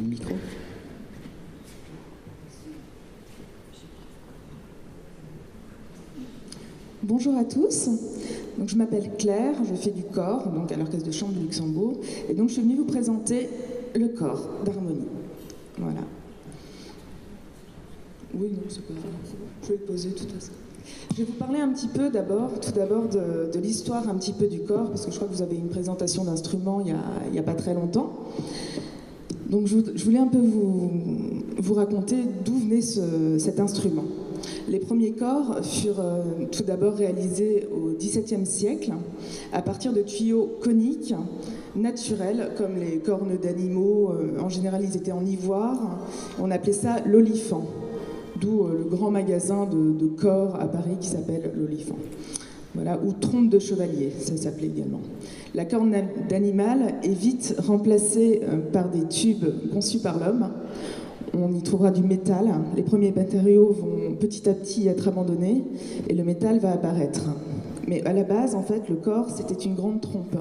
Le micro. Bonjour à tous, donc, je m'appelle Claire, je fais du cor donc à l'Orchestre de Chambre de Luxembourg, et donc je suis venue vous présenter le cor d'harmonie. Voilà. Oui, non, c'est pas grave, je vais le poser tout à l'heure. Je vais vous parler un petit peu tout d'abord de l'histoire un petit peu du cor, parce que je crois que vous avez une présentation d'instruments il y a pas très longtemps. Donc je voulais un peu vous raconter d'où venait cet instrument. Les premiers cors furent tout d'abord réalisés au XVIIe siècle à partir de tuyaux coniques, naturels, comme les cornes d'animaux. En général, ils étaient en ivoire. On appelait ça l'olifant, d'où le grand magasin de cors à Paris qui s'appelle l'Olifant. Voilà, ou trompe de chevalier, ça s'appelait également. La corne d'animal est vite remplacée par des tubes conçus par l'homme. On y trouvera du métal. Les premiers matériaux vont petit à petit être abandonnés et le métal va apparaître. Mais à la base, en fait, le cor, c'était une grande trompe.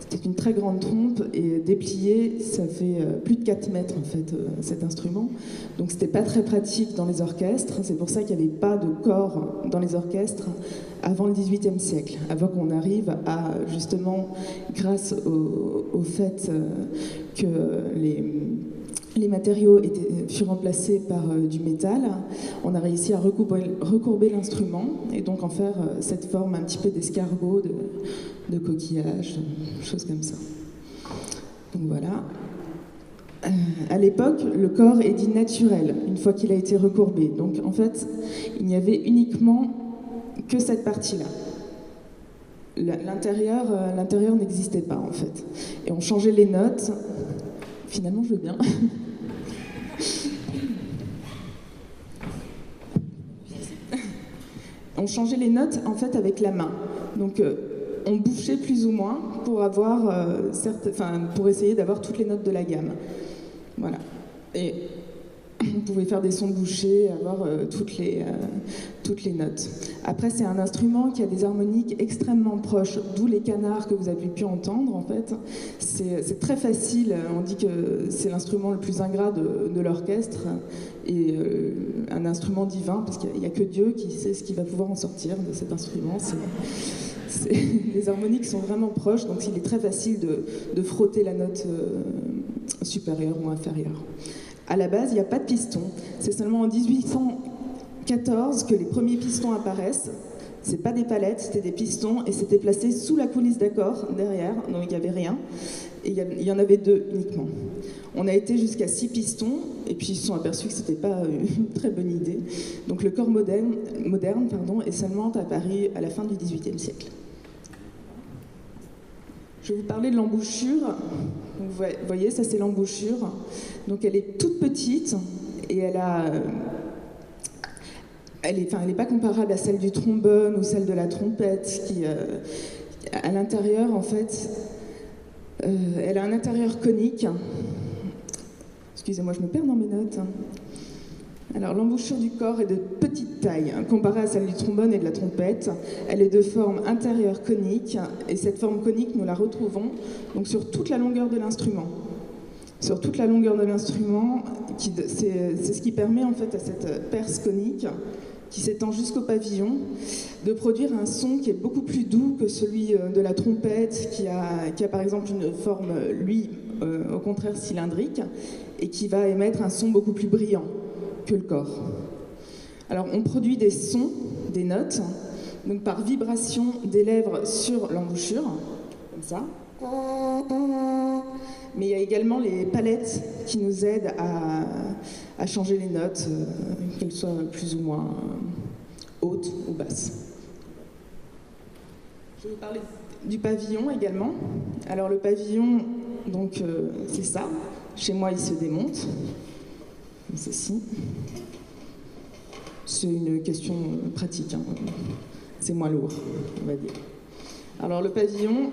C'était une très grande trompe et dépliée, ça fait plus de 4 mètres, en fait, cet instrument. Donc c'était pas très pratique dans les orchestres. C'est pour ça qu'il n'y avait pas de cor dans les orchestres avant le XVIIIe siècle, avant qu'on arrive à, justement, grâce au fait que les matériaux furent remplacés par du métal, on a réussi à recourber l'instrument et donc en faire cette forme un petit peu d'escargot, de coquillage, choses comme ça. Donc voilà. À l'époque, le cor est dit naturel, une fois qu'il a été recourbé. Donc en fait, il n'y avait uniquement que cette partie-là. L'intérieur n'existait pas, en fait. Et on changeait les notes. Finalement, je veux bien. On changeait les notes, en fait, avec la main. Donc, on bouchait plus ou moins pour avoir, pour essayer d'avoir toutes les notes de la gamme. Voilà. Et on pouvait faire des sons bouchés, avoir toutes les notes. Après, c'est un instrument qui a des harmoniques extrêmement proches, d'où les canards que vous avez pu entendre, en fait. C'est très facile, on dit que c'est l'instrument le plus ingrat de l'orchestre, et un instrument divin, parce qu'il n'y a que Dieu qui sait ce qui va pouvoir en sortir de cet instrument. Les harmoniques sont vraiment proches, donc il est très facile de frotter la note supérieure ou inférieure. À la base, il n'y a pas de piston. C'est seulement en 1814 que les premiers pistons apparaissent. Ce pas des palettes, c'était des pistons et c'était placé sous la coulisse d'accord, derrière, donc il n'y avait rien. Et il y en avait 2 uniquement. On a été jusqu'à 6 pistons et puis ils se sont aperçus que ce n'était pas une très bonne idée. Donc le cor moderne est seulement apparu à la fin du XVIIIe siècle. Je vais vous parler de l'embouchure. Vous voyez, ça c'est l'embouchure. Donc elle est toute petite et elle n'est pas comparable à celle du trombone ou celle de la trompette qui, à l'intérieur, en fait, elle a un intérieur conique. Excusez-moi, je me perds dans mes notes. Alors, l'embouchure du cor est de petite taille, comparée à celle du trombone et de la trompette. Elle est de forme intérieure conique, et cette forme conique, nous la retrouvons donc sur toute la longueur de l'instrument. Sur toute la longueur de l'instrument, c'est ce qui permet en fait à cette perce conique, qui s'étend jusqu'au pavillon, de produire un son qui est beaucoup plus doux que celui de la trompette, qui a par exemple une forme, lui, au contraire cylindrique, et qui va émettre un son beaucoup plus brillant que le cor. Alors on produit des sons, des notes, donc par vibration des lèvres sur l'embouchure, comme ça. Mais il y a également les palettes qui nous aident à changer les notes, qu'elles soient plus ou moins hautes ou basses. Je vais vous parler du pavillon également. Alors le pavillon, donc c'est ça. Chez moi, il se démonte. Comme ceci. C'est une question pratique. Hein. C'est moins lourd, on va dire. Alors le pavillon,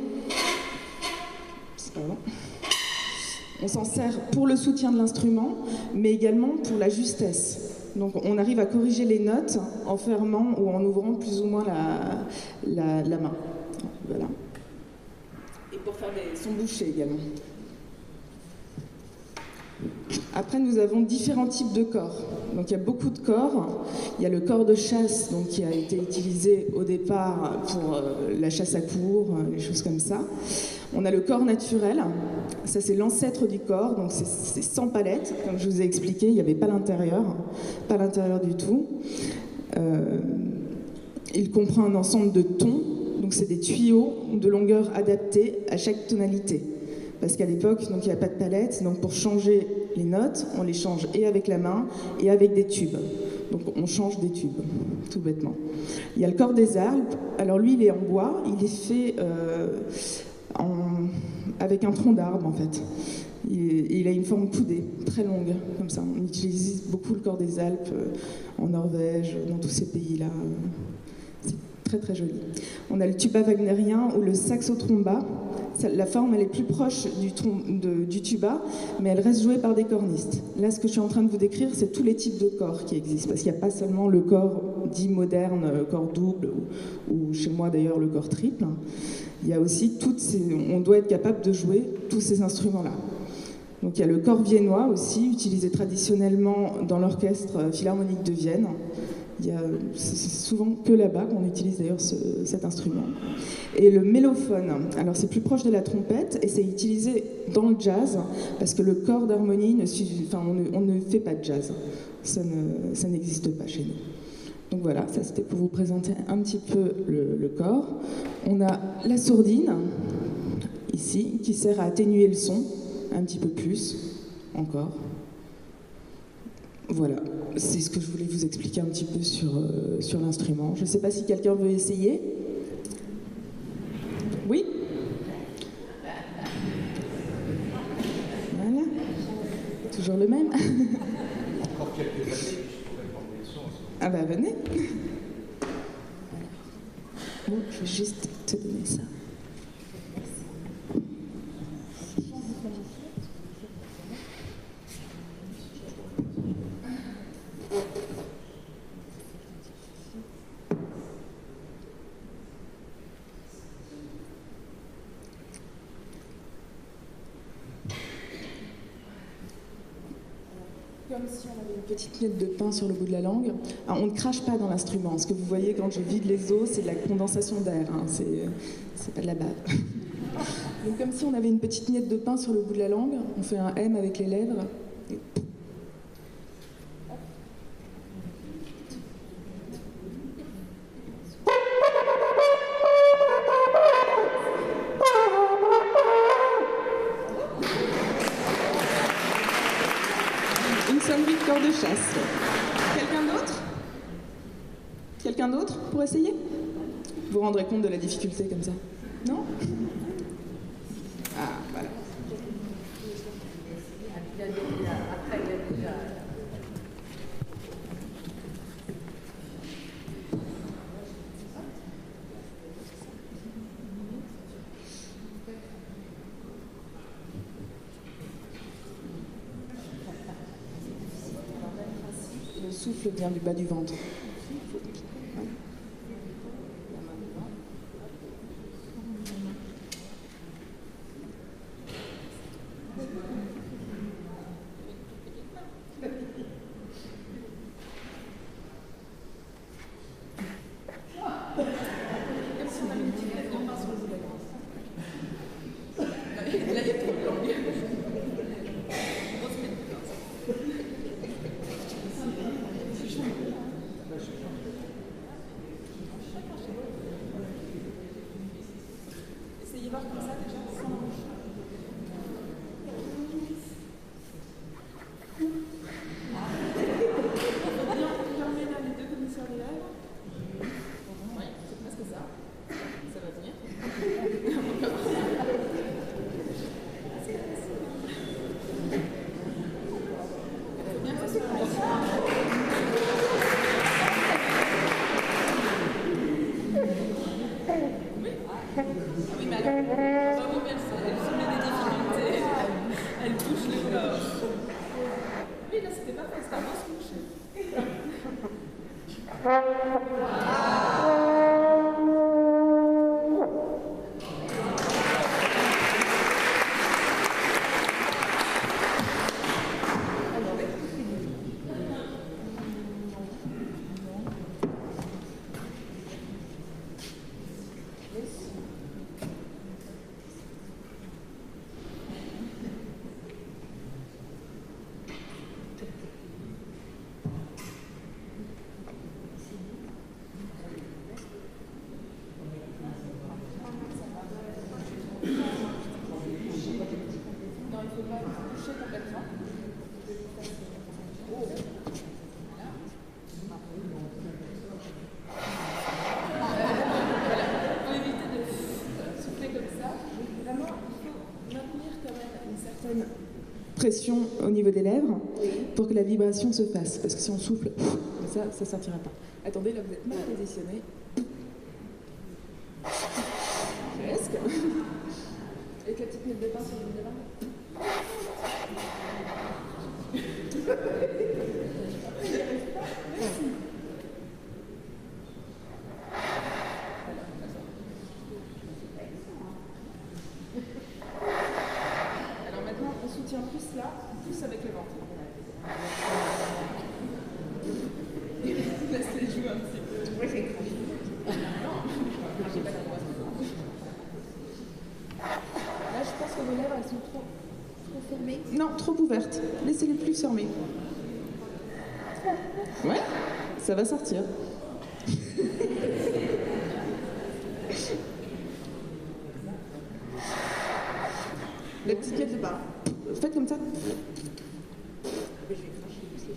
on s'en sert pour le soutien de l'instrument, mais également pour la justesse. Donc on arrive à corriger les notes en fermant ou en ouvrant plus ou moins la main. Voilà. Et pour faire des sons bouchés également. Après, nous avons différents types de corps. Donc il y a beaucoup de corps. Il y a le corps de chasse donc, qui a été utilisé au départ pour la chasse à courre, les choses comme ça. On a le corps naturel. Ça, c'est l'ancêtre du corps. Donc c'est sans palette. Comme je vous ai expliqué, il n'y avait pas l'intérieur du tout. Il comprend un ensemble de tons. Donc c'est des tuyaux de longueur adaptés à chaque tonalité. Parce qu'à l'époque, donc, il n'y a pas de palette, donc pour changer les notes, on les change et avec la main et avec des tubes. Donc on change des tubes, tout bêtement. Il y a le corps des Alpes. Alors lui, il est en bois, il est fait avec un tronc d'arbre en fait. Il a une forme coudée, très longue, comme ça. On utilise beaucoup le corps des Alpes en Norvège, dans tous ces pays-là. C'est très très joli. On a le tuba wagnérien ou le saxotromba. La forme, elle est plus proche du tuba, mais elle reste jouée par des cornistes. Là, ce que je suis en train de vous décrire, c'est tous les types de corps qui existent, parce qu'il n'y a pas seulement le corps dit moderne, corps double, ou chez moi d'ailleurs le corps triple. Il y a aussi on doit être capable de jouer tous ces instruments-là. Donc il y a le corps viennois aussi, utilisé traditionnellement dans l'orchestre philharmonique de Vienne. C'est souvent que là-bas qu'on utilise d'ailleurs cet instrument. Et le mélophone, alors c'est plus proche de la trompette et c'est utilisé dans le jazz parce que le corps d'harmonie on ne fait pas de jazz. Ça n'existe pas chez nous. Donc voilà, ça c'était pour vous présenter un petit peu le corps. On a la sourdine, ici, qui sert à atténuer le son un petit peu plus, encore. Voilà, c'est ce que je voulais vous expliquer un petit peu sur l'instrument. Je ne sais pas si quelqu'un veut essayer. Oui ? Voilà. Toujours le même. Encore quelques années, je pourrais prendre des leçons. Ah bah venez. Bon, je vais juste te donner ça. Comme si on avait une petite miette de pain sur le bout de la langue. Alors, on ne crache pas dans l'instrument. Ce que vous voyez quand je vide les os, c'est de la condensation d'air. Hein. C'est pas de la bave. Donc comme si on avait une petite miette de pain sur le bout de la langue. On fait un M avec les lèvres. Et... sonnerie de corps de chasse. Quelqu'un d'autre pour essayer? Vous vous rendrez compte de la difficulté comme ça? Non? Ah, voilà. Le souffle vient du bas du ventre. Essayez voir comme ça déjà, sans la bouche. On peut bien fermer là les deux commissaires des lèvres. Oui, c'est presque ça. Ça va venir. Il faut bien que ça soit oui, mais alors, bravo, merci. Elle soumet des difficultés. Elle touche le corps. Oui, là, c'était parfait. C'était un beau switch. va boucher complètement. Pour éviter de souffler comme ça, vraiment, il faut maintenir quand même une certaine pression au niveau des lèvres pour que la vibration se fasse. Parce que si on souffle, ça ne sortira pas. Attendez, là vous êtes mal positionné. Presque. Avec la petite note de pain sur le devant. Merci. Alors maintenant, on soutient plus là, plus avec le ventre. Laisse les jouer un petit peu. Oui, c'est grave. Non, j'ai pas la voix. Là, je pense que vos lèvres, elles sont trop fermées. Non, trop ouvertes. Laissez-les plus fermées. Ouais, ça va sortir. La petite miette de bain. Faites comme ça.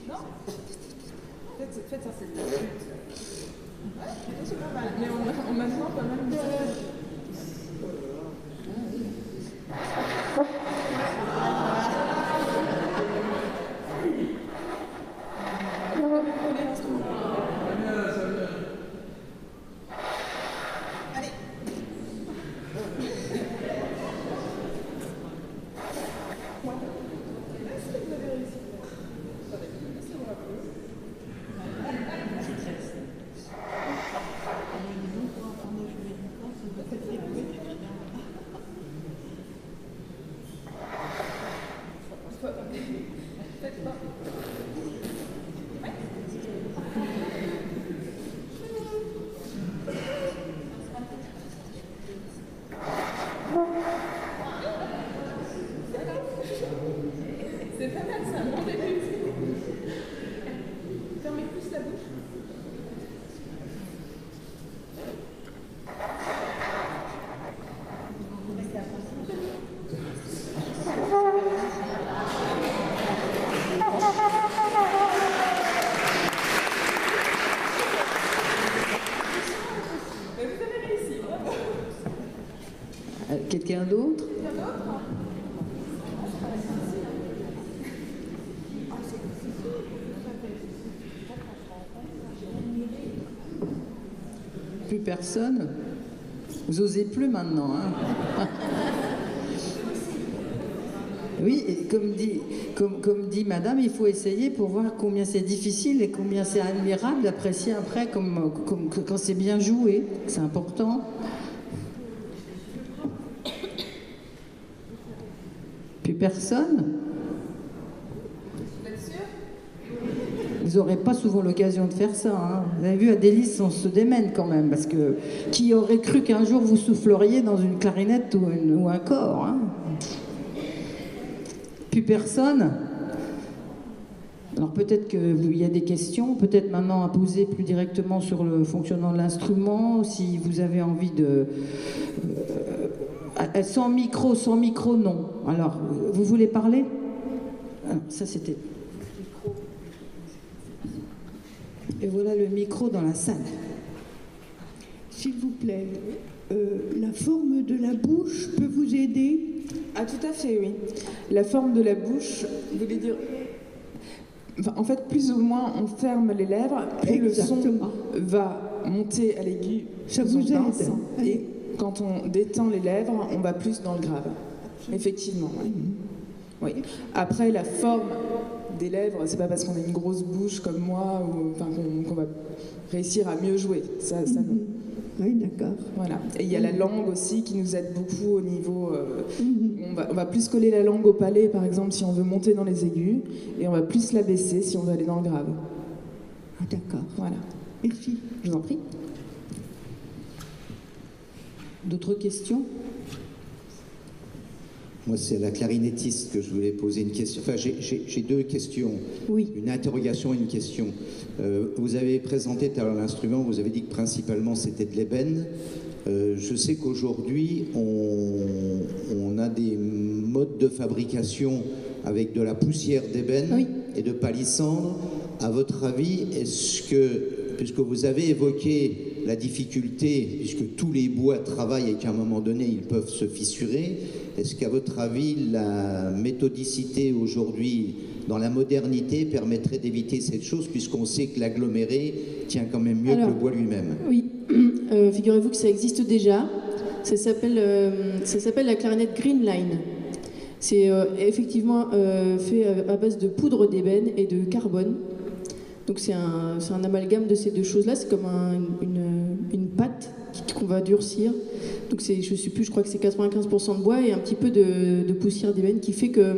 Non. Faites ça, c'est bien. Ouais, c'est pas mal. Mais on maintenant quand même de... C'est pas mal, c'est un bon début. Fermez plus la bouche. Vous avez réussi, bravo. Quelqu'un d'autre? Plus personne? Vous osez plus maintenant, hein? Oui, et comme dit madame, il faut essayer pour voir combien c'est difficile et combien c'est admirable d'apprécier après quand c'est bien joué. C'est important. Plus personne? Vous n'aurez pas souvent l'occasion de faire ça. Hein. Vous avez vu, Adélis, on se démène quand même, parce que qui aurait cru qu'un jour vous souffleriez dans une clarinette ou un cor, hein. Plus personne? Alors peut-être qu'il y a des questions, peut-être maintenant à poser plus directement sur le fonctionnement de l'instrument, si vous avez envie de... sans micro, non. Alors, vous voulez parler? Alors, ça c'était... Et voilà le micro dans la salle. S'il vous plaît, la forme de la bouche peut vous aider? Ah, tout à fait, oui. La forme de la bouche, vous voulez dire... Enfin, en fait, plus ou moins, on ferme les lèvres, puis Exactement. le son va monter à l'aigu. Ça vous aide. Et quand on détend les lèvres, on va plus dans le grave. Effectivement, oui. Oui. Après, la forme des lèvres, c'est pas parce qu'on a une grosse bouche comme moi qu'on va réussir à mieux jouer. Ça non. Oui, d'accord. Voilà. Et il y a la langue aussi qui nous aide beaucoup au niveau... on va plus coller la langue au palais, par exemple, si on veut monter dans les aigus, et on va plus la baisser si on veut aller dans le grave. Ah, d'accord. Voilà. Merci. Je vous en prie. D'autres questions? Moi, c'est à la clarinettiste que je voulais poser une question. Enfin, j'ai deux questions. Oui. Une interrogation et une question. Vous avez présenté tout à l'heure l'instrument, vous avez dit que principalement c'était de l'ébène. Je sais qu'aujourd'hui, on a des modes de fabrication avec de la poussière d'ébène Oui. et de palissandre. À votre avis, est-ce que, puisque vous avez évoqué la difficulté, puisque tous les bois travaillent et qu'à un moment donné, ils peuvent se fissurer, est-ce qu'à votre avis, la méthodicité aujourd'hui, dans la modernité, permettrait d'éviter cette chose, puisqu'on sait que l'aggloméré tient quand même mieux que le bois lui-même? Oui, figurez-vous que ça existe déjà. Ça s'appelle la clarinette Greenline. C'est effectivement fait à base de poudre d'ébène et de carbone. Donc c'est un amalgame de ces deux choses-là. C'est comme une pâte qu'on va durcir. Donc je sais plus, je crois que c'est 95% de bois et un petit peu de poussière d'ébène qui fait que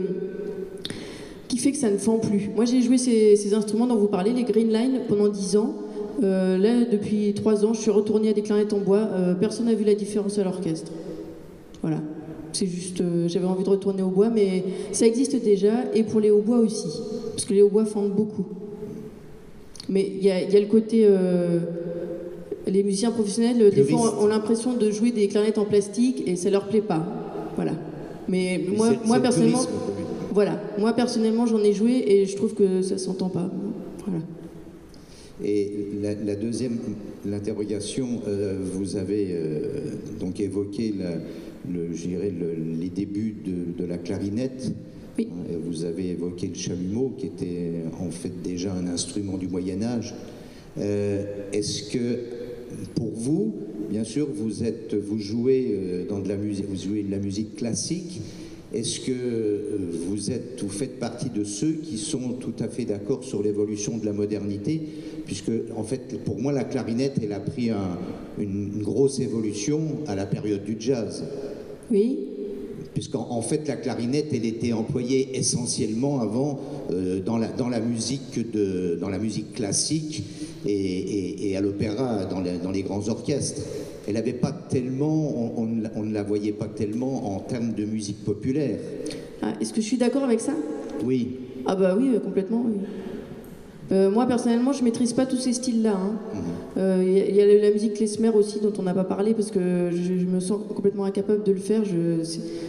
ça ne fend plus. Moi j'ai joué ces instruments dont vous parlez, les Greenline, pendant 10 ans. Là, depuis 3 ans, je suis retournée à des clarinettes en bois. Personne n'a vu la différence à l'orchestre. Voilà. C'est juste, j'avais envie de retourner au bois, mais ça existe déjà, et pour les hautbois aussi, parce que les hautbois fendent beaucoup. Mais il y a le côté, les musiciens professionnels, des fois, ont l'impression de jouer des clarinettes en plastique, et ça leur plaît pas. Voilà. Mais moi personnellement, voilà, moi personnellement, j'en ai joué, et je trouve que ça s'entend pas. Voilà. Et la deuxième, l'interrogation, vous avez donc évoqué je dirais les débuts de la clarinette. Oui. Vous avez évoqué le chalumeau, qui était en fait déjà un instrument du Moyen-Âge. Est-ce que, pour vous, bien sûr, vous jouez dans de la musique, vous jouez de la musique classique. Est-ce que vous faites partie de ceux qui sont tout à fait d'accord sur l'évolution de la modernité? Puisque, en fait, pour moi, la clarinette, elle a pris une grosse évolution à la période du jazz. Oui. Puisqu'en fait, la clarinette, elle était employée essentiellement avant dans la musique classique et à l'opéra, dans les grands orchestres. Elle n'avait pas tellement, on ne la voyait pas tellement en termes de musique populaire. Ah, est-ce que je suis d'accord avec ça? Oui. Ah bah oui, complètement, oui. Moi, personnellement, je maîtrise pas tous ces styles-là. Il y a la musique klezmer aussi, dont on n'a pas parlé, parce que je me sens complètement incapable de le faire.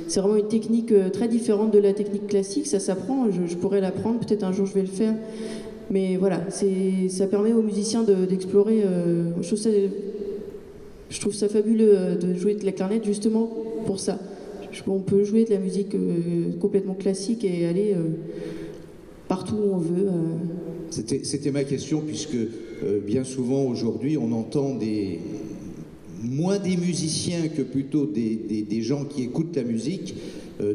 C'est vraiment une technique très différente de la technique classique. Ça s'apprend, je pourrais l'apprendre, peut-être un jour je vais le faire. Mais voilà, ça permet aux musiciens d'explorer. Je trouve ça fabuleux de jouer de la clarinette, justement pour ça. On peut jouer de la musique complètement classique et aller partout où on veut. C'était ma question, puisque bien souvent aujourd'hui on entend moins des musiciens que plutôt des gens qui écoutent la musique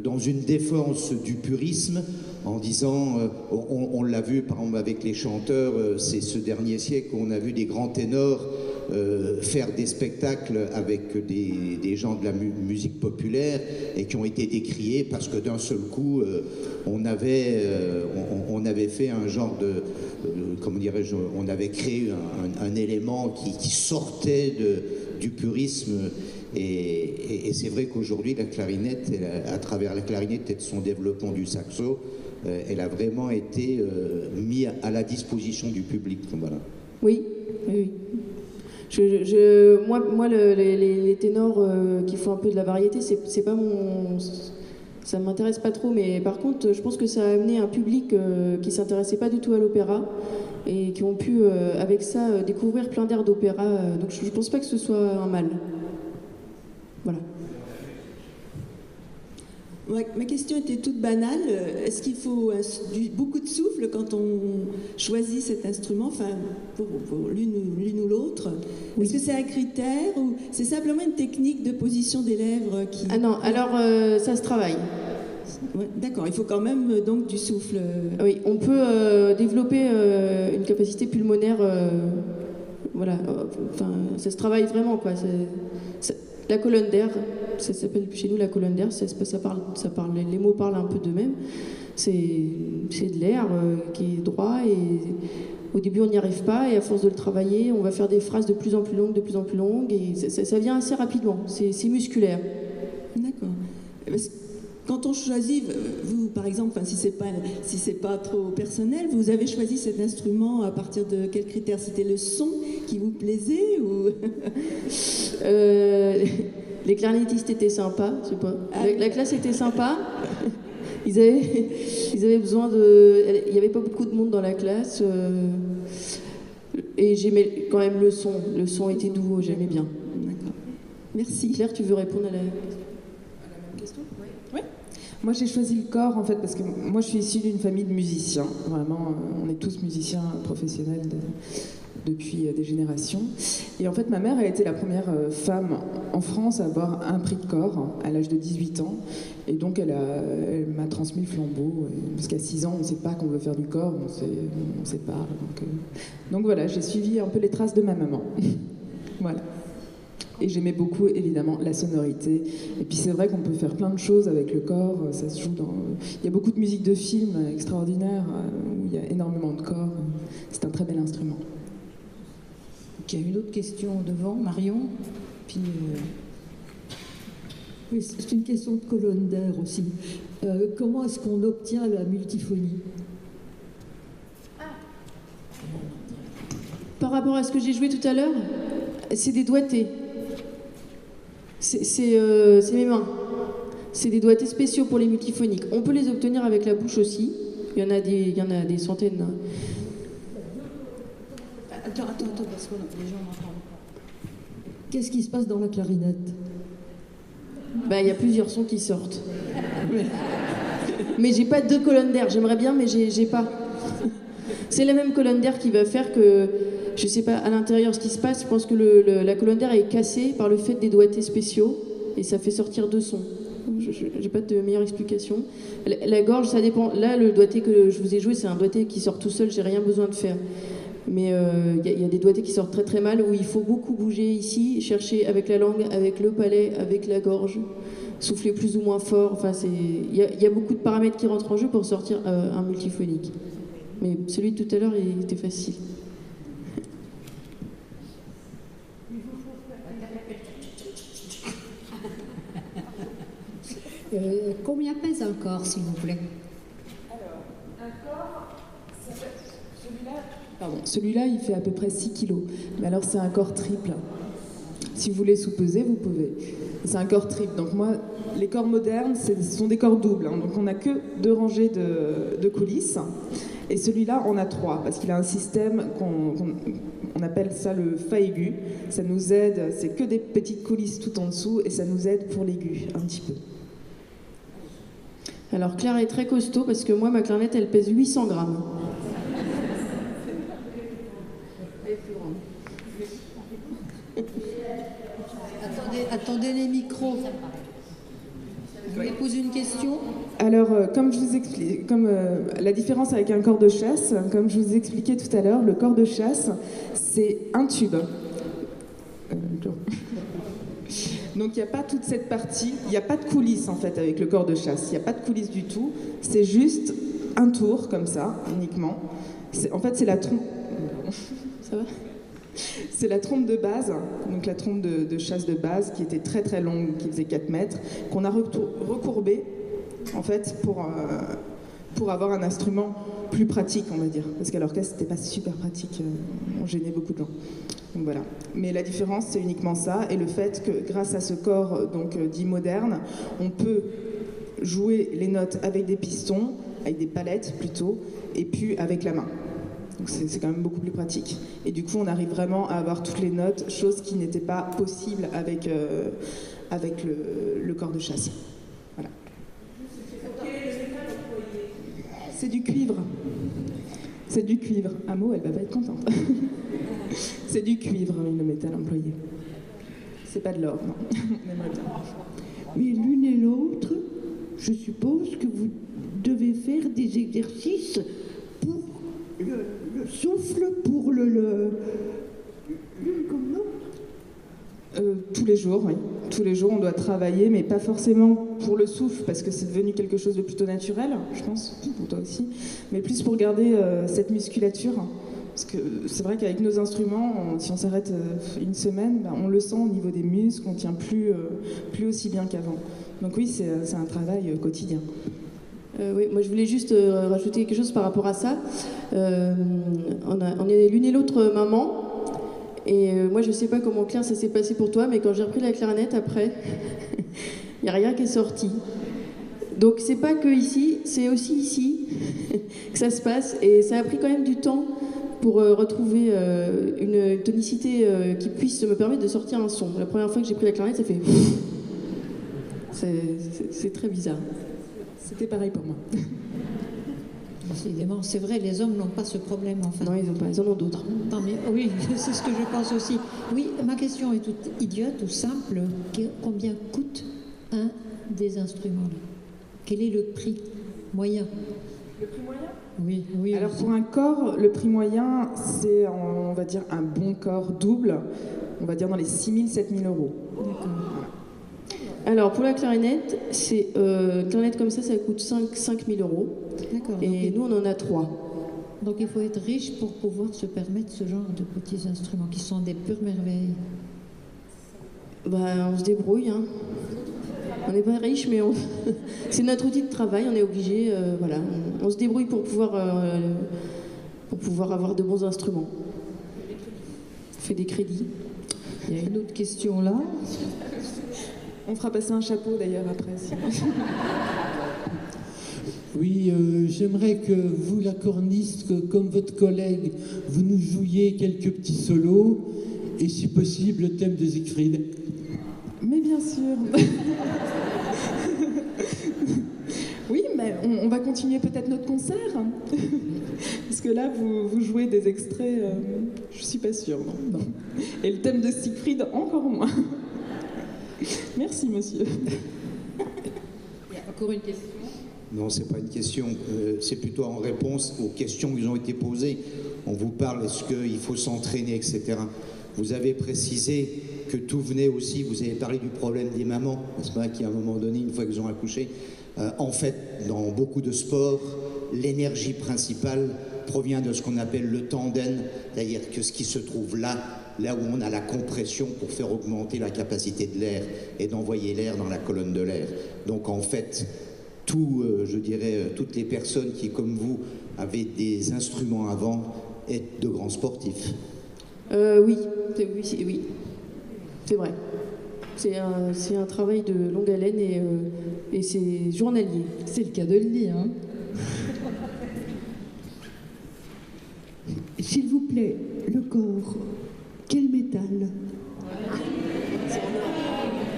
dans une défense du purisme, en disant, on l'a vu par exemple avec les chanteurs, c'est ce dernier siècle où on a vu des grands ténors faire des spectacles avec des gens de la musique populaire et qui ont été décriés parce que d'un seul coup on avait fait un genre comment dirais-je, on avait créé un élément qui sortait du purisme et c'est vrai qu'aujourd'hui la clarinette, à travers la clarinette et de son développement du saxo, elle a vraiment été mise à la disposition du public. Voilà. Oui, oui. Moi, les ténors qui font un peu de la variété, c'est pas ça m'intéresse pas trop. Mais par contre, je pense que ça a amené un public qui s'intéressait pas du tout à l'opéra et qui ont pu, avec ça, découvrir plein d'airs d'opéra. Donc, je pense pas que ce soit un mal. Voilà. Ma question était toute banale. Est-ce qu'il faut beaucoup de souffle quand on choisit cet instrument, enfin, pour l'une ou l'autre? Oui. Est-ce que c'est un critère ou c'est simplement une technique de position des lèvres qui... Ah non, alors ça se travaille. Ouais, d'accord, il faut quand même donc du souffle. Oui, on peut développer une capacité pulmonaire. Voilà, enfin, ça se travaille vraiment, quoi. La colonne d'air, ça s'appelle chez nous la colonne d'air, les mots parlent un peu d'eux-mêmes. C'est de l'air qui est droit et au début on n'y arrive pas et à force de le travailler, on va faire des phrases de plus en plus longues et ça vient assez rapidement, c'est musculaire. D'accord. quand on choisit, vous par exemple, si c'est pas trop personnel, vous avez choisi cet instrument à partir de quels critères? C'était le son qui vous plaisait ou Les clarinettistes étaient sympas, je sais pas. La classe était sympa. Ils avaient besoin de... Il n'y avait pas beaucoup de monde dans la classe. Et j'aimais quand même le son. Le son était doux, j'aimais bien. D'accord. Merci. Claire, tu veux répondre à la même question? Oui. Moi, j'ai choisi le corps, en fait, parce que moi, je suis issue d'une famille de musiciens. Vraiment, on est tous musiciens professionnels depuis des générations. Et en fait, ma mère a été la première femme en France à avoir un prix de corps à l'âge de 18 ans. Et donc, elle m'a transmis le flambeau. Parce qu'à 6 ans, on ne sait pas qu'on veut faire du corps, on sait pas. Donc voilà, j'ai suivi un peu les traces de ma maman. Voilà. Et j'aimais beaucoup, évidemment, la sonorité. Et puis c'est vrai qu'on peut faire plein de choses avec le corps. Ça se joue dans... Il y a beaucoup de musique de film extraordinaire où il y a énormément de corps. C'est un très bel instrument. Il y a une autre question devant, Marion. Puis, Oui, c'est une question de colonne d'air aussi. Comment est-ce qu'on obtient la multiphonie? Par rapport à ce que j'ai joué tout à l'heure, c'est des doigtés. C'est mes mains. C'est des doigtés spéciaux pour les multiphoniques. On peut les obtenir avec la bouche aussi. Il y en a des centaines. Attends, parce que les gens m'entendent pas. Qu'est-ce qui se passe dans la clarinette? Il y a plusieurs sons qui sortent. Mais j'ai pas 2 colonnes d'air. J'aimerais bien, mais j'ai pas. C'est la même colonne d'air qui va faire que, je sais pas, à l'intérieur ce qui se passe, je pense que la colonne d'air est cassée par le fait des doigtés spéciaux et ça fait sortir 2 sons. J'ai pas de meilleure explication. La gorge, ça dépend. Là, le doigté que je vous ai joué, c'est un doigté qui sort tout seul, j'ai rien besoin de faire. Mais y a des doigtés qui sortent très très mal où il faut beaucoup bouger ici, chercher avec la langue, avec le palais, avec la gorge, souffler plus ou moins fort. Enfin, il y a beaucoup de paramètres qui rentrent en jeu pour sortir un multiphonique. Mais celui de tout à l'heure, il était facile. Combien pèse un corps, s'il vous plaît? Alors, un corps, celui-là, il fait à peu près 6 kilos. Mais alors, c'est un corps triple. Si vous voulez sous-peser, vous pouvez. C'est un corps triple. Donc moi, les corps modernes, ce sont des corps doubles. Hein. Donc on n'a que 2 rangées de coulisses. Et celui-là, on a 3, parce qu'il a un système qu'on appelle ça le fa aigu. Ça nous aide, c'est que des petites coulisses tout en dessous, et ça nous aide pour l'aigu, un petit peu. Alors Claire est très costaud, parce que moi, ma clarinette, elle pèse 800 grammes. Attendez les micros. Vous voulez poser une question? Alors, comme je vous explique, la différence avec un corps de chasse, comme je vous expliquais tout à l'heure, le corps de chasse, c'est un tube. Donc, il n'y a pas toute cette partie, il n'y a pas de coulisses en fait avec le corps de chasse. Il n'y a pas de coulisses du tout. C'est juste un tour comme ça, uniquement. En fait, c'est la trompe. Ça va? C'est la trompe de base, donc la trompe de chasse de base qui était très très longue, qui faisait 4 mètres, qu'on a recourbée en fait pour avoir un instrument plus pratique, on va dire. Parce qu'à l'orchestre, c'était pas super pratique, on gênait beaucoup de gens. Donc voilà. Mais la différence, c'est uniquement ça, et le fait que grâce à ce corps donc dit moderne, on peut jouer les notes avec des pistons, avec des palettes plutôt, et puis avec la main. Donc c'est quand même beaucoup plus pratique. Et du coup, on arrive vraiment à avoir toutes les notes, chose qui n'était pas possible avec le corps de chasse. Voilà. C'est du cuivre. C'est du cuivre. Amo, elle va pas être contente. C'est du cuivre, le métal employé. C'est pas de l'or, non. On aimerait bien. Mais l'une et l'autre, je suppose que vous devez faire des exercices pour le souffle, pour l'une comme l'autre. Tous les jours, oui. Tous les jours, on doit travailler, mais pas forcément pour le souffle, parce que c'est devenu quelque chose de plutôt naturel, je pense, pour toi aussi, mais plus pour garder cette musculature, Parce que c'est vrai qu'avec nos instruments, si on s'arrête une semaine, on le sent au niveau des muscles, on ne tient plus aussi bien qu'avant. Donc oui, c'est un travail quotidien. Oui, moi je voulais juste rajouter quelque chose par rapport à ça. On est l'une et l'autre maman. Et moi, je sais pas comment, Claire, ça s'est passé pour toi, mais quand j'ai repris la clarinette après, il n'y a rien qui est sorti. Donc c'est pas que ici, c'est aussi ici que ça se passe. Et ça a pris quand même du temps pour retrouver une tonicité qui puisse me permettre de sortir un son. La première fois que j'ai pris la clarinette, ça fait... C'est très bizarre. C'était pareil pour moi. Décidément, c'est vrai, les hommes n'ont pas ce problème, enfin. Non, ils n'ont pas, ils en ont d'autres. Mais, oui, c'est ce que je pense aussi. Oui, ma question est toute idiote ou simple. Combien coûte un des instruments là? Quel est le prix moyen? Le prix moyen? Oui, oui. Alors pour un corps, le prix moyen, c'est, on va dire, un bon corps double, on va dire dans les 6 000, 7 000 euros. D'accord. Alors pour la clarinette, une clarinette comme ça coûte 5 000 euros. D'accord. Et nous, on en a 3. Donc il faut être riche pour pouvoir se permettre ce genre de petits instruments qui sont des pures merveilles. On se débrouille. Hein. On n'est pas riche, mais c'est notre outil de travail. On est obligé. Voilà, on se débrouille pour pouvoir avoir de bons instruments. On fait des crédits. Il y a une autre question là. On fera passer un chapeau d'ailleurs après. Si. Oui, j'aimerais que vous, la corniste, comme votre collègue, vous nous jouiez quelques petits solos et si possible le thème de Siegfried. Mais bien sûr. Oui, mais on va continuer peut-être notre concert. Parce que là, vous jouez des extraits, je suis pas sûre. Non. Et le thème de Siegfried, encore moins. Merci, monsieur. Il y a encore une question. Non, c'est pas une question. C'est plutôt en réponse aux questions qui ont été posées. On vous parle, est-ce qu'il faut s'entraîner, etc. Vous avez précisé que tout venait aussi, vous avez parlé du problème des mamans, n'est-ce pas, qui à un moment donné, une fois qu'elles ont accouché, en fait, dans beaucoup de sports, l'énergie principale provient de ce qu'on appelle le tandem, c'est-à-dire que ce qui se trouve là où on a la compression pour faire augmenter la capacité de l'air et d'envoyer l'air dans la colonne de l'air. Donc en fait, toutes les personnes qui, comme vous, avaient des instruments avant, êtes de grands sportifs. Oui, c'est vrai. C'est un travail de longue haleine et c'est journalier. C'est le cas de le dire. Hein. S'il vous plaît, le corps, quel métal?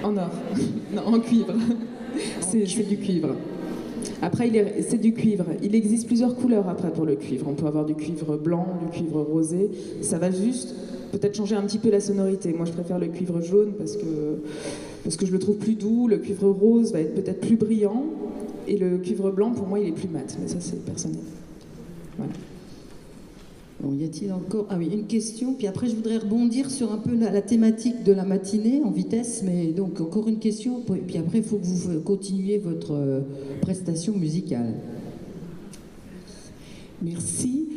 En or. Non, en cuivre. C'est du cuivre. Après, c'est du cuivre. Il existe plusieurs couleurs après pour le cuivre. On peut avoir du cuivre blanc, du cuivre rosé. Ça va juste peut-être changer un petit peu la sonorité. Moi, je préfère le cuivre jaune parce que je le trouve plus doux. Le cuivre rose va être peut-être plus brillant. Et le cuivre blanc, pour moi, il est plus mat. Mais ça, c'est personnel. Voilà. Bon, y a-t-il encore... Ah oui, une question, puis après je voudrais rebondir sur un peu la thématique de la matinée en vitesse, mais donc encore une question, puis après il faut que vous continuiez votre prestation musicale. Merci.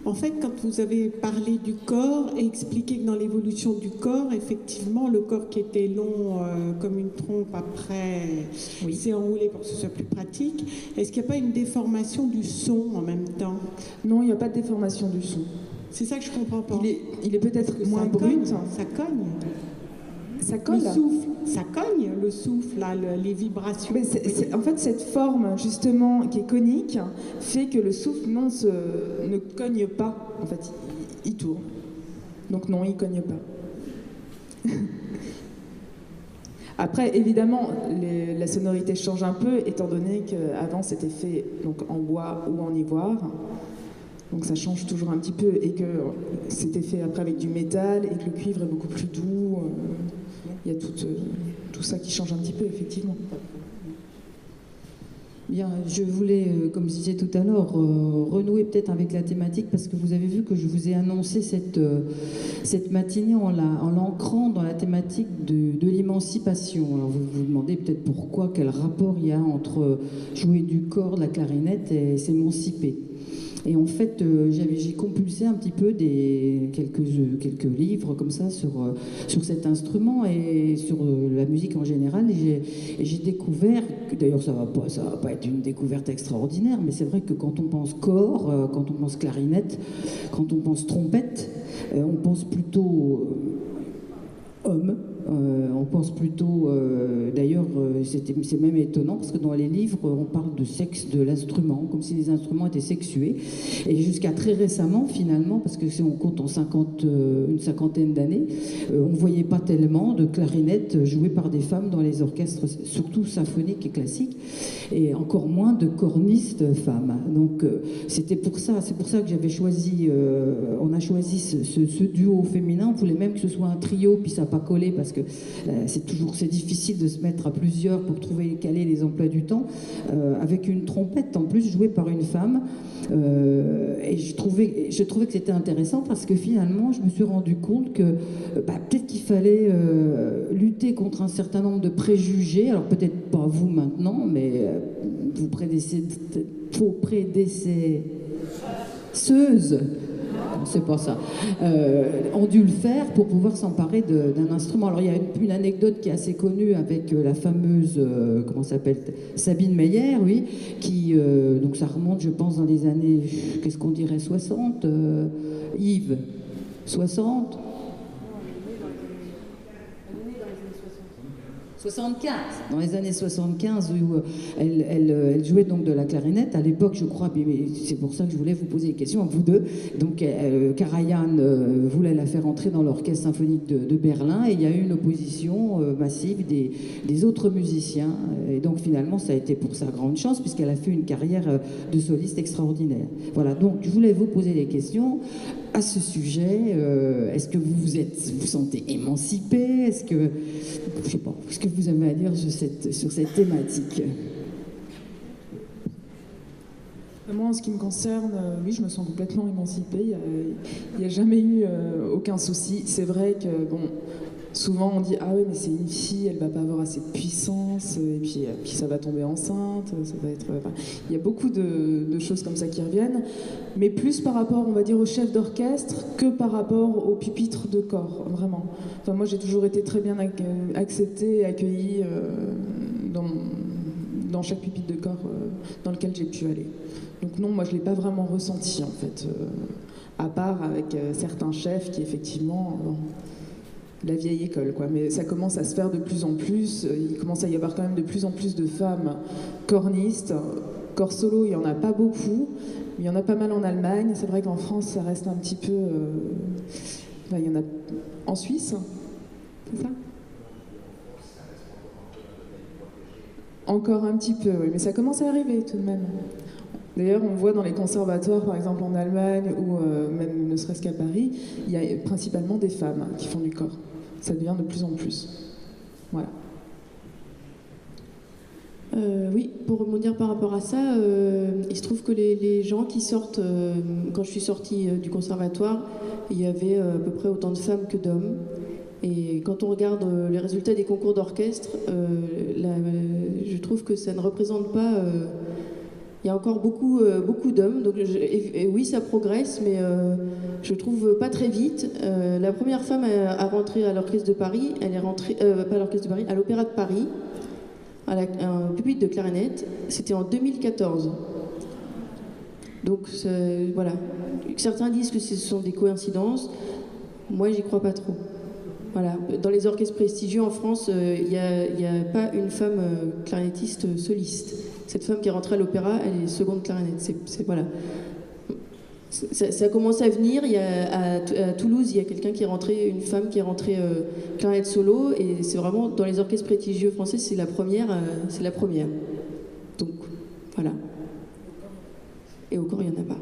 En fait, quand vous avez parlé du corps et expliqué que dans l'évolution du corps, effectivement, le corps qui était long comme une trompe après s'est enroulé pour que ce soit plus pratique. Est-ce qu'il n'y a pas une déformation du son en même temps? Non, il n'y a pas de déformation du son. C'est ça que je comprends pas. Il est peut-être moins brut. Ça cogne. Ça colle. Le souffle, ça cogne le souffle, là, les vibrations. Mais en fait, cette forme, justement, qui est conique, fait que le souffle ne cogne pas. En fait, il tourne. Donc non, il ne cogne pas. Après, évidemment, la sonorité change un peu, étant donné qu'avant, c'était fait donc, en bois ou en ivoire. Donc ça change toujours un petit peu. Et que c'était fait après avec du métal, et que le cuivre est beaucoup plus doux. Il y a tout ça qui change un petit peu, effectivement. Bien, je voulais, comme je disais tout à l'heure, renouer peut-être avec la thématique, parce que vous avez vu que je vous ai annoncé cette matinée en l'ancrant dans la thématique de l'émancipation. Alors vous vous demandez peut-être pourquoi, quel rapport il y a entre jouer du corps, de la clarinette et s'émanciper. Et en fait, j'ai compulsé un petit peu quelques livres comme ça sur cet instrument et sur la musique en général. Et j'ai découvert, d'ailleurs ça va pas être une découverte extraordinaire, mais c'est vrai que quand on pense cor, quand on pense clarinette, quand on pense trompette, on pense plutôt homme. On pense plutôt, d'ailleurs, c'est même étonnant parce que dans les livres, on parle de sexe de l'instrument, comme si les instruments étaient sexués. Et jusqu'à très récemment, finalement, parce que si on compte en une cinquantaine d'années, on ne voyait pas tellement de clarinettes jouées par des femmes dans les orchestres, surtout symphoniques et classiques, et encore moins de cornistes femmes. Donc c'est pour ça que j'avais choisi, on a choisi ce duo féminin. On voulait même que ce soit un trio, puis ça n'a pas collé parce que c'est difficile de se mettre à plusieurs pour caler les emplois du temps, avec une trompette en plus jouée par une femme. Et je trouvais que c'était intéressant parce que finalement je me suis rendu compte que peut-être qu'il fallait lutter contre un certain nombre de préjugés. Alors peut-être pas vous maintenant, mais vos prédécesseuses, c'est pas ça, ont dû le faire pour pouvoir s'emparer d'un instrument. Alors il y a une anecdote qui est assez connue avec la fameuse, comment s'appelle, Sabine Meyer, oui, qui, donc ça remonte, je pense, dans les années, qu'est-ce qu'on dirait, 60, Yves, 60 75, dans les années 75, où elle jouait donc de la clarinette. À l'époque, je crois, mais c'est pour ça que je voulais vous poser des questions à vous deux. Donc, Karajan voulait la faire entrer dans l'orchestre symphonique de Berlin, et il y a eu une opposition massive des autres musiciens. Et donc, finalement, ça a été pour sa grande chance, puisqu'elle a fait une carrière de soliste extraordinaire. Voilà, donc je voulais vous poser des questions à ce sujet. Est-ce que vous vous sentez émancipé? Est-ce que, je sais pas, ce que vous avez à dire sur cette thématique? Moi, en ce qui me concerne, oui, je me sens complètement émancipée. Il n'y a jamais eu aucun souci. C'est vrai que, bon, souvent on dit « Ah oui, mais c'est une fille, elle va pas avoir assez de puissance, et puis ça va tomber enceinte, ça va être... » Enfin, il y a beaucoup de choses comme ça qui reviennent, mais plus par rapport, on va dire, au chef d'orchestre que par rapport au pupitre de corps, vraiment. Enfin, moi, j'ai toujours été très bien acceptée et accueillie dans chaque pupitre de corps dans lequel j'ai pu aller. Donc non, moi, je ne l'ai pas vraiment ressenti, en fait, à part avec certains chefs qui, effectivement... la vieille école, quoi. Mais ça commence à se faire de plus en plus. Il commence à y avoir quand même de plus en plus de femmes cornistes. Corps solo, il n'y en a pas beaucoup, mais il y en a pas mal en Allemagne. C'est vrai qu'en France, ça reste un petit peu... Enfin, il y en a en Suisse, c'est ça ? Encore un petit peu, oui, mais ça commence à arriver tout de même. D'ailleurs, on voit dans les conservatoires, par exemple en Allemagne, ou même ne serait-ce qu'à Paris, il y a principalement des femmes qui font du corps. Ça devient de plus en plus. Voilà. Oui, pour rebondir par rapport à ça, il se trouve que les gens qui sortent, quand je suis sortie du conservatoire, il y avait à peu près autant de femmes que d'hommes. Et quand on regarde les résultats des concours d'orchestre, je trouve que ça ne représente pas... il y a encore beaucoup d'hommes, donc et oui, ça progresse, mais je trouve pas très vite. La première femme à rentrer à l'orchestre de Paris, elle est rentrée, pas à l'orchestre de Paris, à l'Opéra de Paris, à un pupitre de clarinette, c'était en 2014. Donc voilà. Certains disent que ce sont des coïncidences, moi j'y crois pas trop. Voilà. Dans les orchestres prestigieux en France, il n'y a pas une femme clarinettiste soliste. Cette femme qui est rentrée à l'opéra, elle est seconde clarinette. Voilà. Ça commence à venir. À Toulouse, il y a quelqu'un qui est rentré, une femme qui est rentrée clarinette solo, et c'est vraiment dans les orchestres prestigieux français, c'est la première. Donc voilà. Et au corps, il n'y en a pas.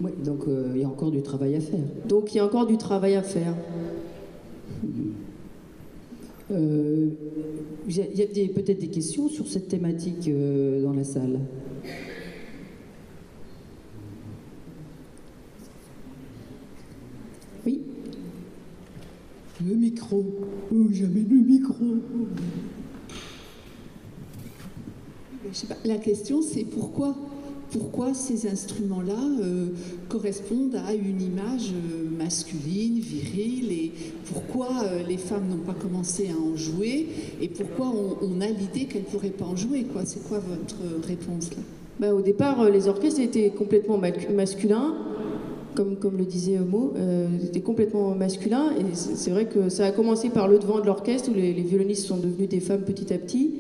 Oui, donc il y a encore du travail à faire. Donc il y a encore du travail à faire. Il y a peut-être des questions sur cette thématique dans la salle. Oui. Le micro. Oh, jamais le micro. Je sais pas, la question, c'est pourquoi pourquoi ces instruments-là correspondent à une image masculine, virile, et pourquoi les femmes n'ont pas commencé à en jouer, et pourquoi on a l'idée qu'elles ne pourraient pas en jouer, quoi. C'est quoi votre réponse là? Au départ, les orchestres étaient complètement masculins, comme le disait Mo, c'était complètement masculin, et c'est vrai que ça a commencé par le devant de l'orchestre, où les violonistes sont devenus des femmes petit à petit.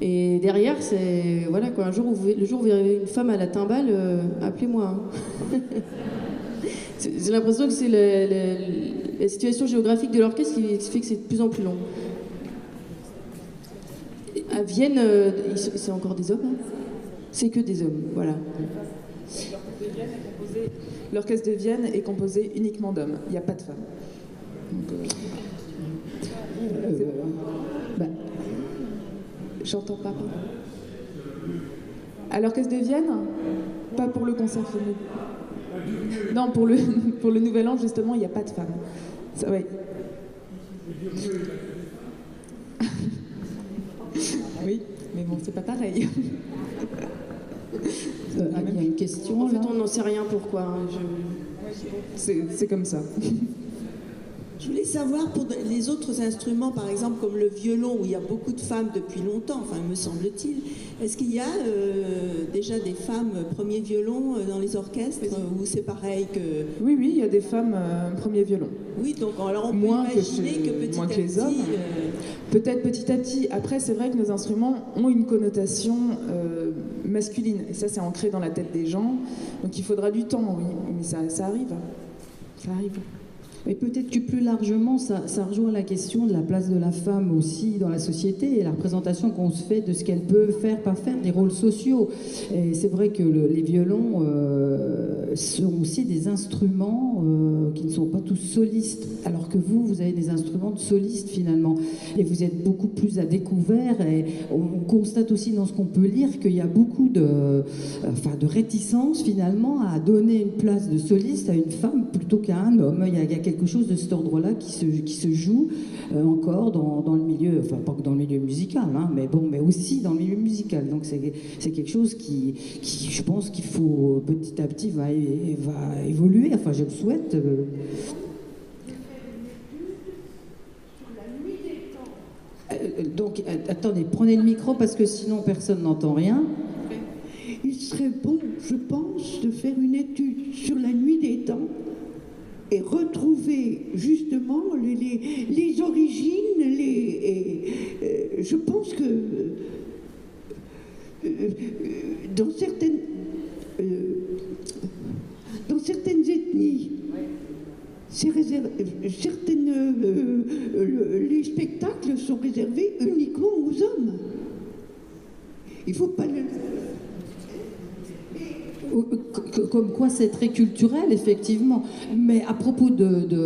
Et derrière, c'est voilà quoi. Le jour où vous verrez une femme à la timbale, appelez-moi. Hein. J'ai l'impression que c'est la situation géographique de l'orchestre qui fait que c'est de plus en plus long. À Vienne, c'est encore des hommes. Hein. C'est que des hommes, voilà. L'orchestre de Vienne est composé uniquement d'hommes. Il n'y a pas de femmes. J'entends pas. À l'orchestre de Vienne, pas pour le concert féminin. Non, pour le Nouvel An, justement, il n'y a pas de femmes. Ça, ouais. Oui, mais bon, c'est pas pareil. Il y a une question. En fait, on n'en sait rien pourquoi. Hein. C'est comme ça. Je voulais savoir pour les autres instruments, par exemple comme le violon, où il y a beaucoup de femmes depuis longtemps, enfin me semble-t-il, est-ce qu'il y a déjà des femmes premier violon dans les orchestres, ou c'est pareil que... Oui, il y a des femmes premier violon. Oui, donc alors on peut imaginer que petit à petit... les hommes. Peut-être petit à petit. Après, c'est vrai que nos instruments ont une connotation masculine, et ça c'est ancré dans la tête des gens, donc il faudra du temps, oui, mais ça arrive. Ça arrive. Mais peut-être que plus largement, ça rejoint la question de la place de la femme aussi dans la société et la représentation qu'on se fait de ce qu'elle peut faire, pas faire, des rôles sociaux. Et c'est vrai que les violons sont aussi des instruments qui ne sont pas tous solistes, alors que vous avez des instruments de solistes finalement. Et vous êtes beaucoup plus à découvert, et on constate aussi dans ce qu'on peut lire qu'il y a beaucoup de réticence finalement à donner une place de soliste à une femme plutôt qu'à un homme. Il y a quelque chose de cet ordre-là qui se joue encore dans le milieu, enfin pas que dans le milieu musical, hein, mais aussi dans le milieu musical. Donc c'est quelque chose qui, je pense qu'il faut petit à petit va évoluer. Enfin, je le souhaite. Donc, attendez, prenez le micro parce que sinon personne n'entend rien. Il serait bon, je pense, de faire une étude sur la nuit des temps et retrouver justement les origines, je pense que dans certaines ethnies, les spectacles sont réservés uniquement aux hommes. Il ne faut pas le... Comme quoi c'est très culturel, effectivement. Mais à propos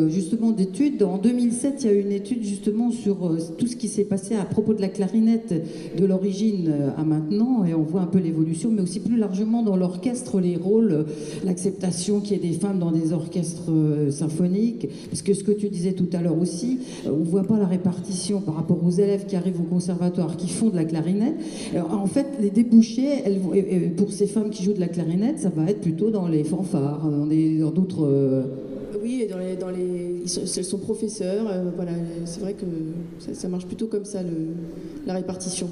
justement d'études, en 2007, il y a eu une étude justement sur tout ce qui s'est passé à propos de la clarinette, de l'origine à maintenant, et on voit un peu l'évolution, mais aussi plus largement dans l'orchestre, les rôles, l'acceptation qu'il y ait des femmes dans des orchestres symphoniques. Parce que ce que tu disais tout à l'heure aussi, on ne voit pas la répartition par rapport aux élèves qui arrivent au conservatoire, qui font de la clarinette. Alors, en fait, les débouchés, pour ces femmes qui jouent de la clarinette, ça va être plutôt dans les fanfares, dans d'autres... Oui, elles sont professeurs, voilà, c'est vrai que ça marche plutôt comme ça, la répartition.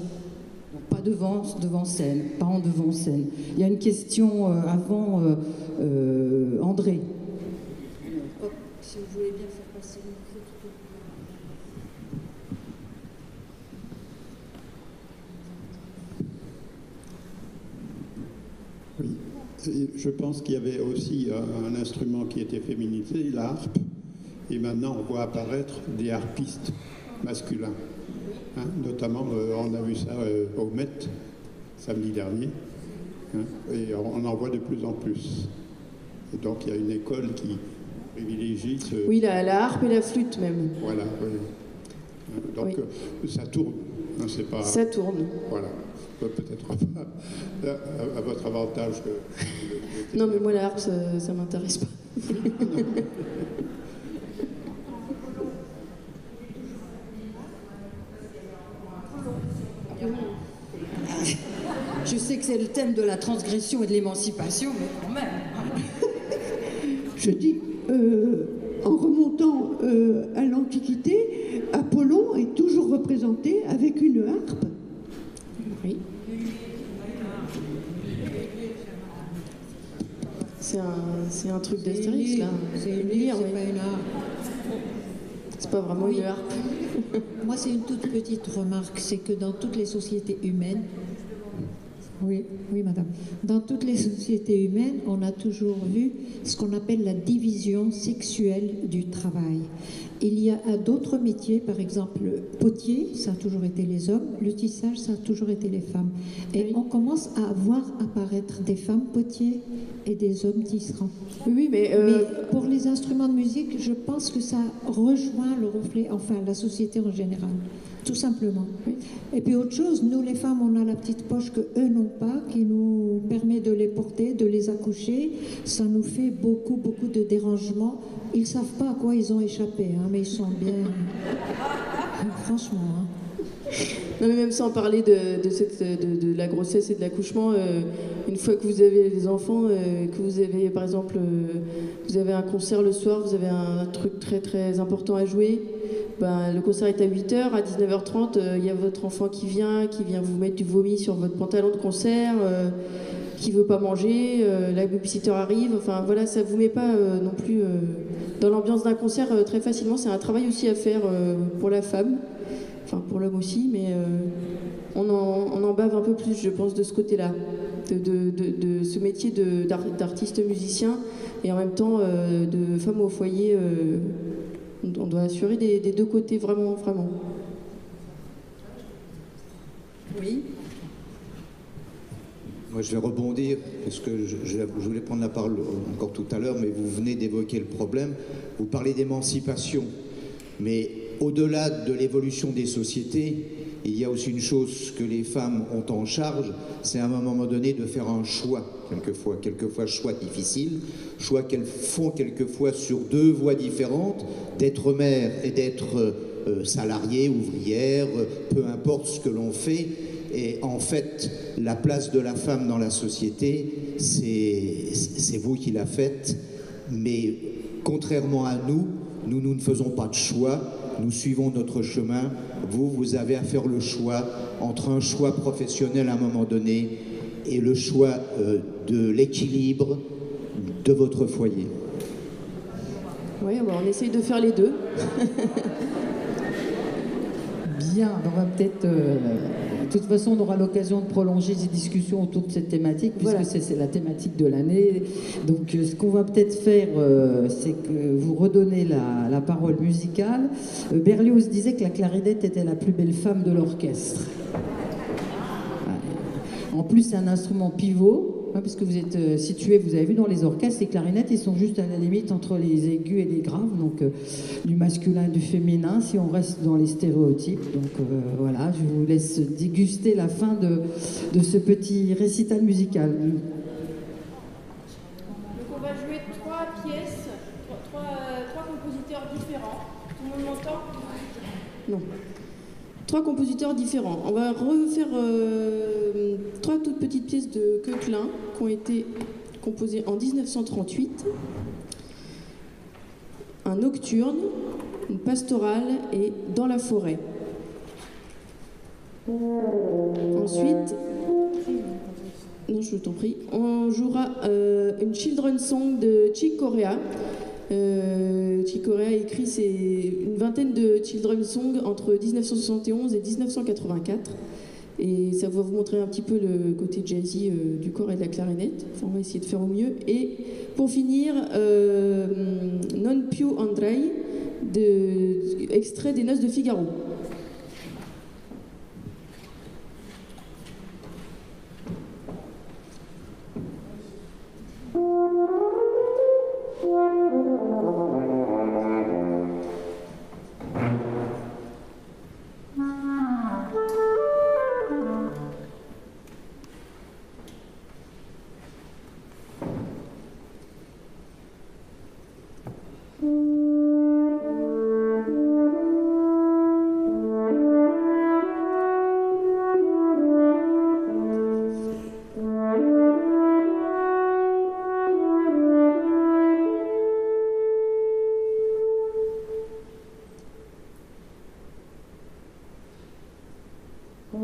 Donc, pas devant scène, pas en devant scène. Il y a une question avant, André. Si vous voulez bien faire passer le micro tout de suite. Oui. Je pense qu'il y avait aussi un instrument qui était féminisé, la harpe, et maintenant on voit apparaître des harpistes masculins. Hein, notamment, on a vu ça au Met samedi dernier, hein, et on en voit de plus en plus. Et donc il y a une école qui privilégie ce... Oui, la harpe et la flûte même. Voilà, oui. Donc ça tourne. Hein, c'est pas... Ça tourne. Voilà. Peut-être à votre avantage que... Non, mais moi, la harpe, ça m'intéresse pas. Je sais que c'est le thème de la transgression et de l'émancipation, mais quand même. Je dis, en remontant à l'Antiquité, Apollon est toujours représenté avec une harpe. Oui. C'est un truc d'Astérix, là. C'est une lyre, c'est pas une harpe. C'est pas vraiment une harpe. Moi, c'est une toute petite remarque, c'est que dans toutes les sociétés humaines, oui, madame, dans toutes les sociétés humaines, on a toujours vu ce qu'on appelle la division sexuelle du travail. Il y a d'autres métiers, par exemple, potier, ça a toujours été les hommes, le tissage, ça a toujours été les femmes. Et on commence à voir apparaître des femmes potiers et des hommes tisserands. Oui, mais pour les instruments de musique, je pense que ça rejoint le reflet, enfin la société en général, tout simplement. Et puis autre chose, nous les femmes, on a la petite poche que eux n'ont pas, qui nous permet de les porter, de les accoucher. Ça nous fait beaucoup de dérangements. Ils savent pas à quoi ils ont échappé, hein, mais ils sont bien. Franchement. Hein. Non, mais même sans parler de la grossesse et de l'accouchement, une fois que vous avez des enfants, que vous avez par exemple, vous avez un concert le soir, vous avez un truc très important à jouer, ben, le concert est à 8h, à 19h30, il y a votre enfant qui vient vous mettre du vomi sur votre pantalon de concert, qui veut pas manger, la babysitter arrive, enfin voilà, ça vous met pas non plus dans l'ambiance d'un concert très facilement. C'est un travail aussi à faire pour la femme. Enfin, pour l'homme aussi, mais on en bave un peu plus, je pense, de ce côté-là, de ce métier d'artiste musicien, et en même temps de femme au foyer. On doit assurer des deux côtés, vraiment. Oui. Moi, je vais rebondir, parce que je voulais prendre la parole encore tout à l'heure, mais vous venez d'évoquer le problème. Vous parlez d'émancipation, mais au-delà de l'évolution des sociétés, il y a aussi une chose que les femmes ont en charge, c'est à un moment donné de faire un choix, quelquefois choix difficiles, choix qu'elles font quelquefois sur deux voies différentes, d'être mère et d'être salariée, ouvrière, peu importe ce que l'on fait. Et en fait, la place de la femme dans la société, c'est vous qui la faites, mais contrairement à nous ne faisons pas de choix. Nous suivons notre chemin. Vous avez à faire le choix entre un choix professionnel à un moment donné et le choix de l'équilibre de votre foyer. Oui, on essaye de faire les deux. Bien, on va peut-être... de toute façon, on aura l'occasion de prolonger ces discussions autour de cette thématique, puisque voilà. C'est la thématique de l'année. Donc, ce qu'on va peut-être faire, c'est que vous redonnez la parole musicale. Berlioz disait que la clarinette était la plus belle femme de l'orchestre. En plus, c'est un instrument pivot. Parce que vous êtes situé, vous avez vu dans les orchestres, les clarinettes, ils sont juste à la limite entre les aigus et les graves, donc du masculin et du féminin, si on reste dans les stéréotypes. Donc voilà, je vous laisse déguster la fin de ce petit récital musical. Donc on va jouer 3 pièces, 3 compositeurs différents. Tout le monde m'entend ? Non. 3 compositeurs différents. On va refaire 3 toutes petites pièces de Koechlin qui ont été composées en 1938. Un nocturne, une pastorale et Dans la forêt. Ensuite, non, je t'en prie, on jouera une Children's Song de Chick Corea. Chick Corea a écrit une vingtaine de children's songs entre 1971 et 1984, et ça va vous montrer un petit peu le côté jazzy du corps et de la clarinette. Enfin, on va essayer de faire au mieux. Et pour finir, Non più andrei, extrait des Noces de Figaro. Thank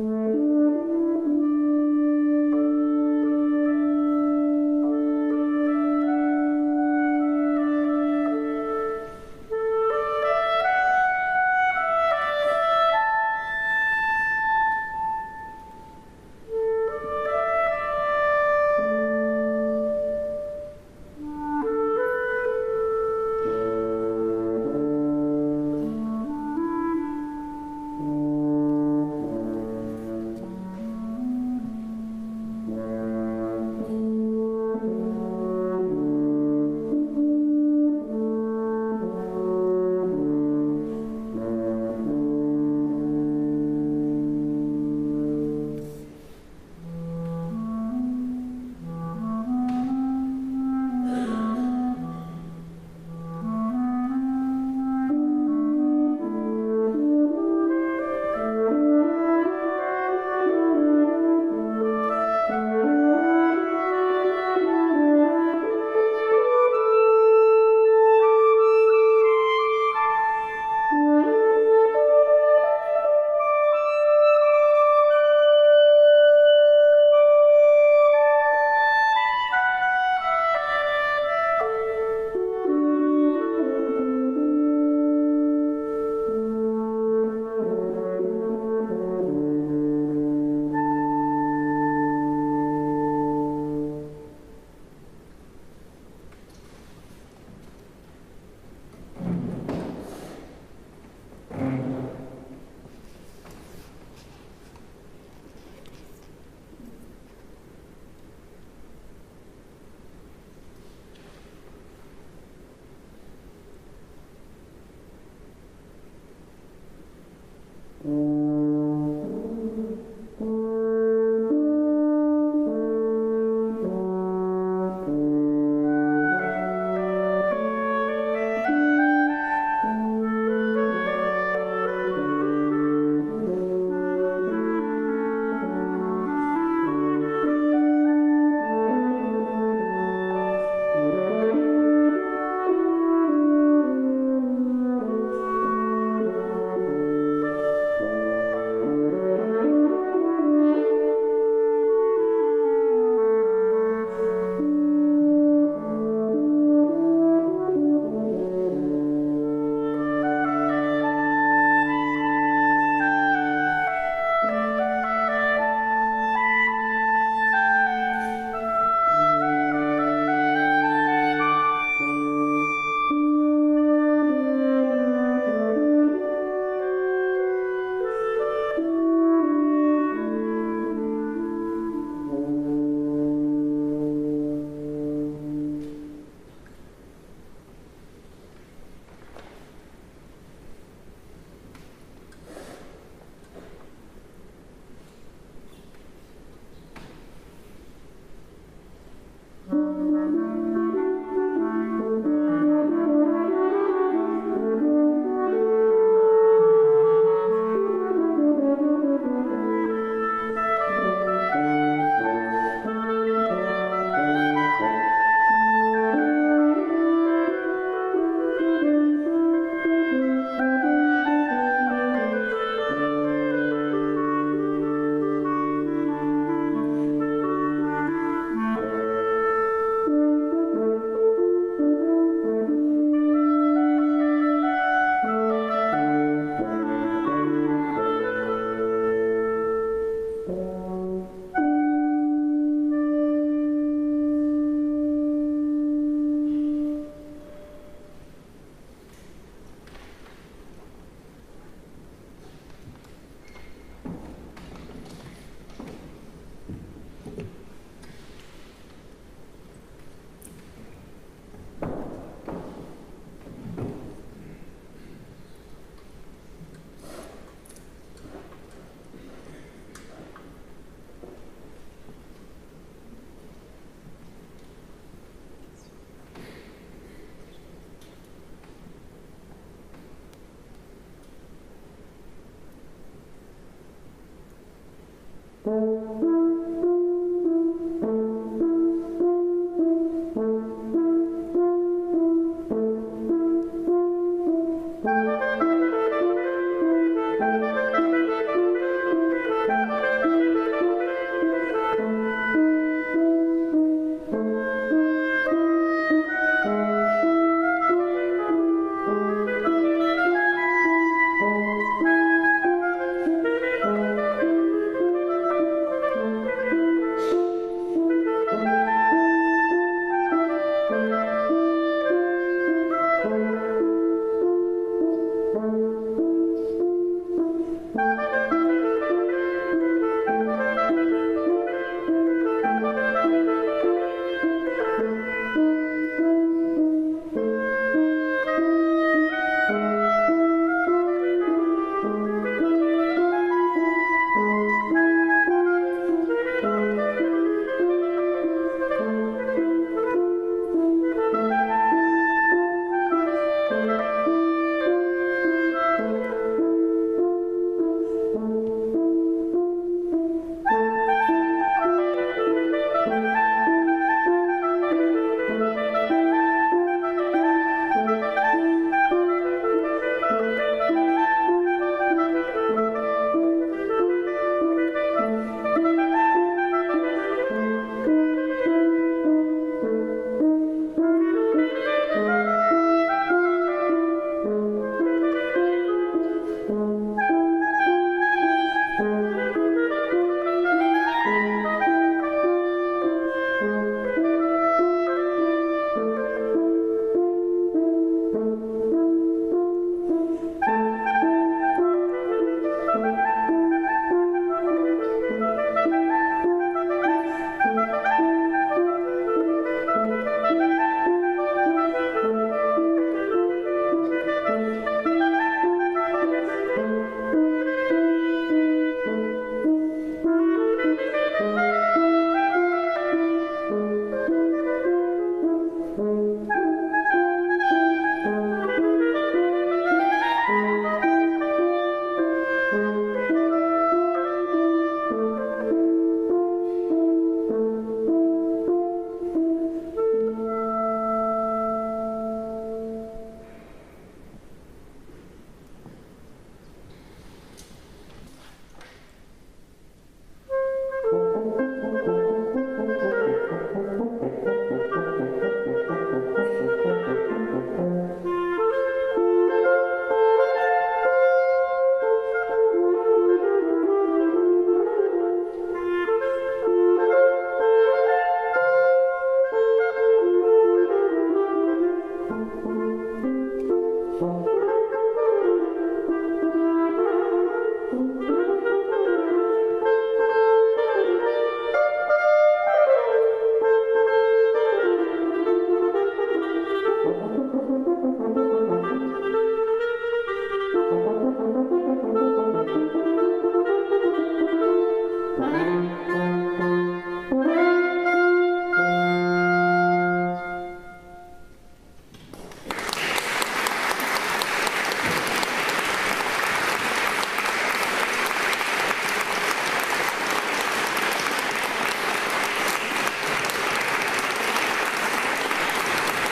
you.